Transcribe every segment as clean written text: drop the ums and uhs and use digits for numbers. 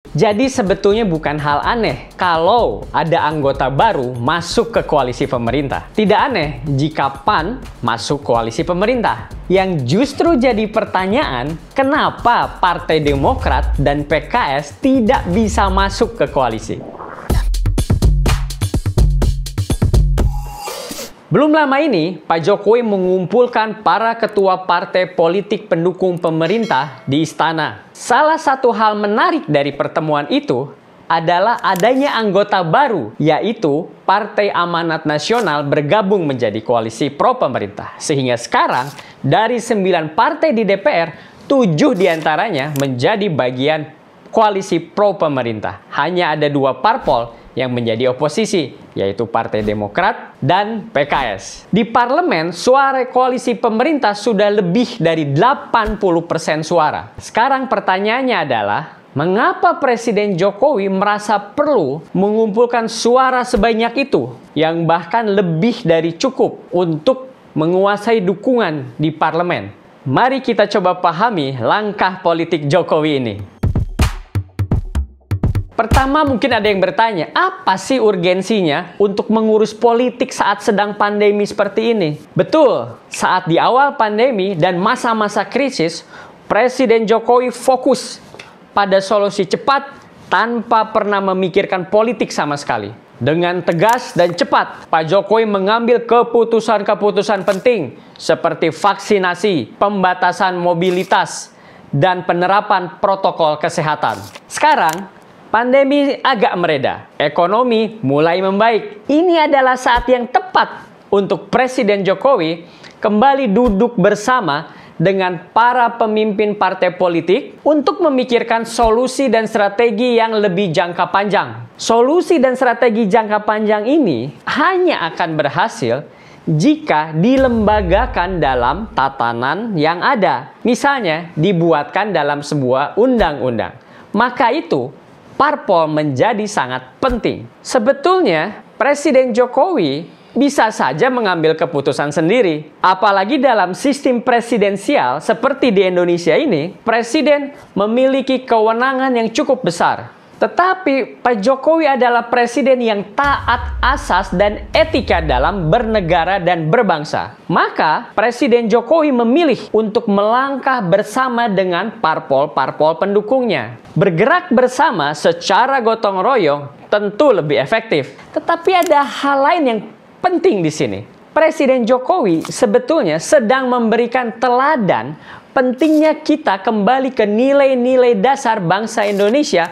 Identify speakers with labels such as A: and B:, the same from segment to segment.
A: Jadi sebetulnya bukan hal aneh kalau ada anggota baru masuk ke koalisi pemerintah. Tidak aneh jika PAN masuk koalisi pemerintah. Yang justru jadi pertanyaan, kenapa Partai Demokrat dan PKS tidak bisa masuk ke koalisi? Belum lama ini, Pak Jokowi mengumpulkan para ketua partai politik pendukung pemerintah di istana. Salah satu hal menarik dari pertemuan itu adalah adanya anggota baru, yaitu Partai Amanat Nasional bergabung menjadi koalisi pro pemerintah. Sehingga sekarang, dari 9 partai di DPR, 7 diantaranya menjadi bagian koalisi pro pemerintah. Hanya ada 2 parpol yang menjadi oposisi, yaitu Partai Demokrat dan PKS. Di parlemen, suara koalisi pemerintah sudah lebih dari 80% suara. Sekarang pertanyaannya adalah, mengapa Presiden Jokowi merasa perlu mengumpulkan suara sebanyak itu, yang bahkan lebih dari cukup untuk menguasai dukungan di parlemen? Mari kita coba pahami langkah politik Jokowi ini. Pertama, mungkin ada yang bertanya, apa sih urgensinya untuk mengurus politik saat sedang pandemi seperti ini? Betul, saat di awal pandemi dan masa-masa krisis, Presiden Jokowi fokus pada solusi cepat tanpa pernah memikirkan politik sama sekali. Dengan tegas dan cepat, Pak Jokowi mengambil keputusan-keputusan penting seperti vaksinasi, pembatasan mobilitas, dan penerapan protokol kesehatan. Sekarang, pandemi agak mereda, ekonomi mulai membaik. Ini adalah saat yang tepat untuk Presiden Jokowi kembali duduk bersama dengan para pemimpin partai politik untuk memikirkan solusi dan strategi yang lebih jangka panjang. Solusi dan strategi jangka panjang ini hanya akan berhasil jika dilembagakan dalam tatanan yang ada. Misalnya, dibuatkan dalam sebuah undang-undang. Maka itu, parpol menjadi sangat penting. Sebetulnya, Presiden Jokowi bisa saja mengambil keputusan sendiri. Apalagi dalam sistem presidensial seperti di Indonesia ini, Presiden memiliki kewenangan yang cukup besar. Tetapi Pak Jokowi adalah presiden yang taat asas dan etika dalam bernegara dan berbangsa. Maka Presiden Jokowi memilih untuk melangkah bersama dengan parpol-parpol pendukungnya. Bergerak bersama secara gotong royong tentu lebih efektif. Tetapi ada hal lain yang penting di sini. Presiden Jokowi sebetulnya sedang memberikan teladan pentingnya kita kembali ke nilai-nilai dasar bangsa Indonesia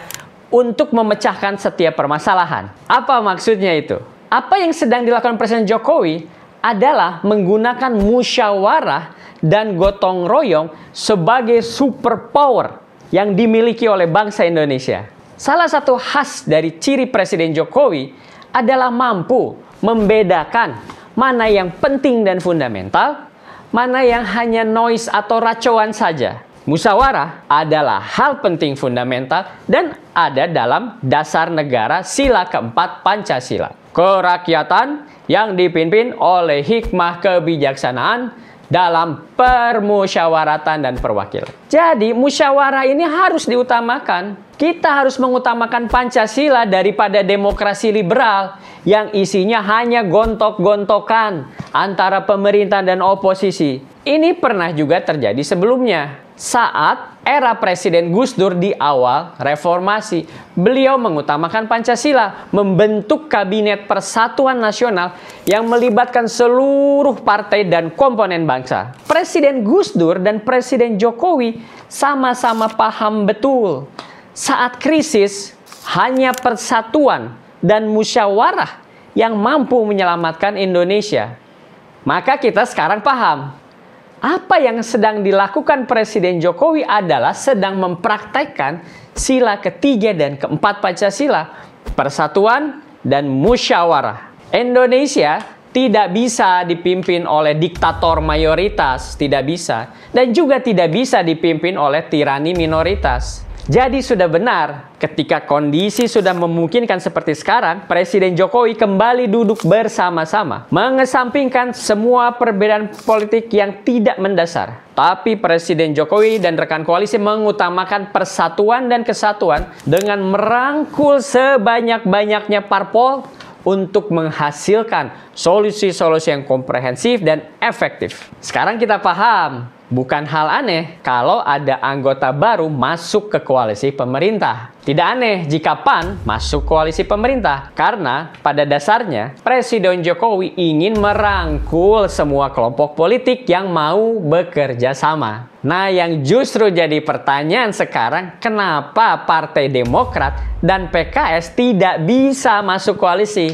A: untuk memecahkan setiap permasalahan. Apa maksudnya itu? Apa yang sedang dilakukan Presiden Jokowi adalah menggunakan musyawarah dan gotong royong sebagai superpower yang dimiliki oleh bangsa Indonesia. Salah satu khas dari ciri Presiden Jokowi adalah mampu membedakan mana yang penting dan fundamental, mana yang hanya noise atau racauan saja. Musyawarah adalah hal penting fundamental dan ada dalam dasar negara sila keempat Pancasila. Kerakyatan yang dipimpin oleh hikmah kebijaksanaan dalam permusyawaratan dan perwakilan. Jadi musyawarah ini harus diutamakan. Kita harus mengutamakan Pancasila daripada demokrasi liberal yang isinya hanya gontok-gontokan antara pemerintah dan oposisi. Ini pernah juga terjadi sebelumnya. Saat era Presiden Gus Dur di awal reformasi, beliau mengutamakan Pancasila, membentuk Kabinet Persatuan Nasional yang melibatkan seluruh partai dan komponen bangsa. Presiden Gus Dur dan Presiden Jokowi sama-sama paham betul. Saat krisis, hanya persatuan dan musyawarah yang mampu menyelamatkan Indonesia. Maka kita sekarang paham. Apa yang sedang dilakukan Presiden Jokowi adalah sedang mempraktekkan sila ketiga dan keempat Pancasila, persatuan dan musyawarah. Indonesia tidak bisa dipimpin oleh diktator mayoritas, tidak bisa. Dan juga tidak bisa dipimpin oleh tirani minoritas. Jadi sudah benar, ketika kondisi sudah memungkinkan seperti sekarang, Presiden Jokowi kembali duduk bersama-sama, mengesampingkan semua perbedaan politik yang tidak mendasar. Tapi Presiden Jokowi dan rekan koalisi mengutamakan persatuan dan kesatuan dengan merangkul sebanyak-banyaknya parpol untuk menghasilkan solusi-solusi yang komprehensif dan efektif. Sekarang kita paham, bukan hal aneh kalau ada anggota baru masuk ke koalisi pemerintah. Tidak aneh jika PAN masuk koalisi pemerintah, karena pada dasarnya Presiden Jokowi ingin merangkul semua kelompok politik yang mau bekerja sama. Nah, yang justru jadi pertanyaan sekarang, kenapa Partai Demokrat dan PKS tidak bisa masuk koalisi?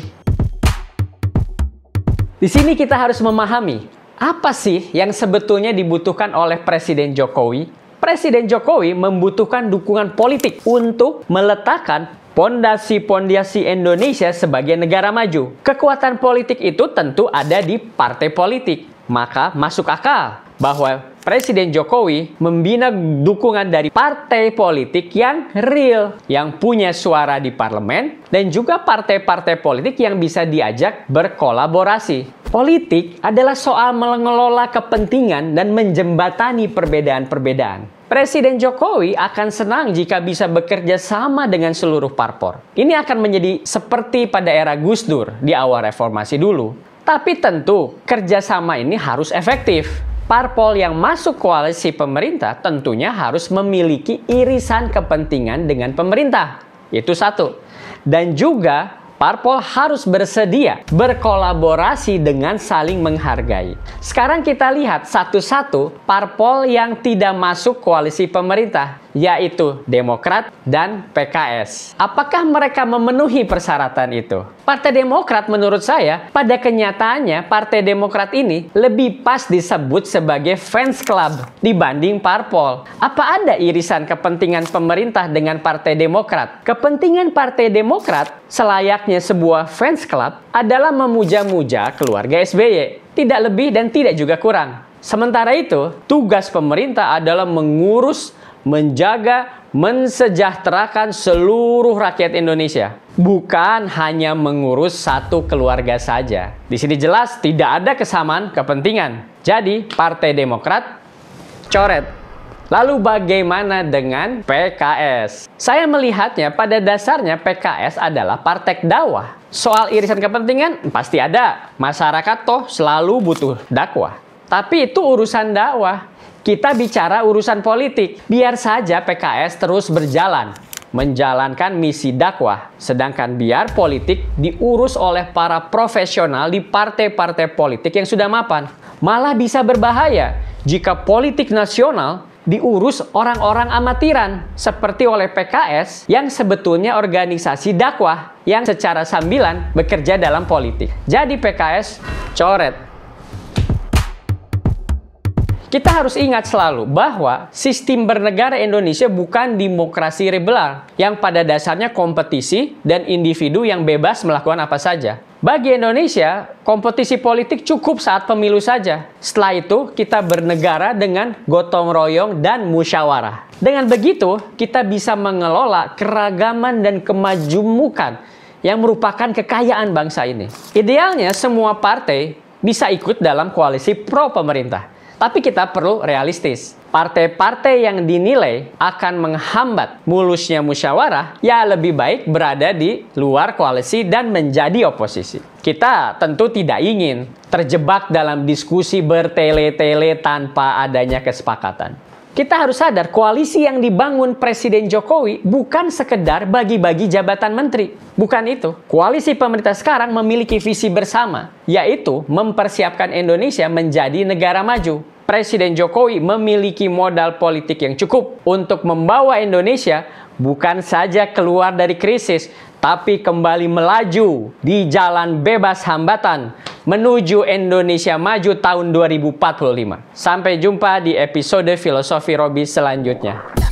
A: Di sini kita harus memahami, apa sih yang sebetulnya dibutuhkan oleh Presiden Jokowi? Presiden Jokowi membutuhkan dukungan politik untuk meletakkan pondasi-pondasi Indonesia sebagai negara maju. Kekuatan politik itu tentu ada di partai politik. Maka masuk akal bahwa Presiden Jokowi membina dukungan dari partai politik yang real, yang punya suara di parlemen, dan juga partai-partai politik yang bisa diajak berkolaborasi. Politik adalah soal mengelola kepentingan dan menjembatani perbedaan-perbedaan. Presiden Jokowi akan senang jika bisa bekerja sama dengan seluruh parpor. Ini akan menjadi seperti pada era Gus Dur di awal reformasi dulu. Tapi tentu kerjasama ini harus efektif. Parpol yang masuk koalisi pemerintah tentunya harus memiliki irisan kepentingan dengan pemerintah. Itu satu. Dan juga parpol harus bersedia berkolaborasi dengan saling menghargai. Sekarang kita lihat satu-satu parpol yang tidak masuk koalisi pemerintah, yaitu Demokrat dan PKS. Apakah mereka memenuhi persyaratan itu? Partai Demokrat menurut saya, pada kenyataannya Partai Demokrat ini lebih pas disebut sebagai fans club dibanding parpol. Apa ada irisan kepentingan pemerintah dengan Partai Demokrat? Kepentingan Partai Demokrat selayaknya sebuah fans club adalah memuja-muja keluarga SBY. Tidak lebih dan tidak juga kurang. Sementara itu, tugas pemerintah adalah mengurus, menjaga, mensejahterakan seluruh rakyat Indonesia. Bukan hanya mengurus satu keluarga saja. Di sini jelas tidak ada kesamaan kepentingan. Jadi, Partai Demokrat coret. Lalu bagaimana dengan PKS? Saya melihatnya pada dasarnya PKS adalah partai dakwah. Soal irisan kepentingan pasti ada. Masyarakat toh selalu butuh dakwah. Tapi itu urusan dakwah. Kita bicara urusan politik. Biar saja PKS terus berjalan, menjalankan misi dakwah. Sedangkan biar politik diurus oleh para profesional di partai-partai politik yang sudah mapan. Malah bisa berbahaya jika politik nasional diurus orang-orang amatiran seperti oleh PKS yang sebetulnya organisasi dakwah yang secara sambilan bekerja dalam politik. Jadi PKS coret. Kita harus ingat selalu bahwa sistem bernegara Indonesia bukan demokrasi liberal yang pada dasarnya kompetisi dan individu yang bebas melakukan apa saja. Bagi Indonesia, kompetisi politik cukup saat pemilu saja. Setelah itu, kita bernegara dengan gotong royong dan musyawarah. Dengan begitu, kita bisa mengelola keragaman dan kemajemukan yang merupakan kekayaan bangsa ini. Idealnya, semua partai bisa ikut dalam koalisi pro-pemerintah. Tapi kita perlu realistis. Partai-partai yang dinilai akan menghambat mulusnya musyawarah, ya lebih baik berada di luar koalisi dan menjadi oposisi. Kita tentu tidak ingin terjebak dalam diskusi bertele-tele tanpa adanya kesepakatan. Kita harus sadar koalisi yang dibangun Presiden Jokowi bukan sekedar bagi-bagi jabatan menteri. Bukan itu. Koalisi pemerintah sekarang memiliki visi bersama, yaitu mempersiapkan Indonesia menjadi negara maju. Presiden Jokowi memiliki modal politik yang cukup untuk membawa Indonesia bukan saja keluar dari krisis, tapi kembali melaju di jalan bebas hambatan menuju Indonesia Maju tahun 2045. Sampai jumpa di episode Filosofi Robi selanjutnya.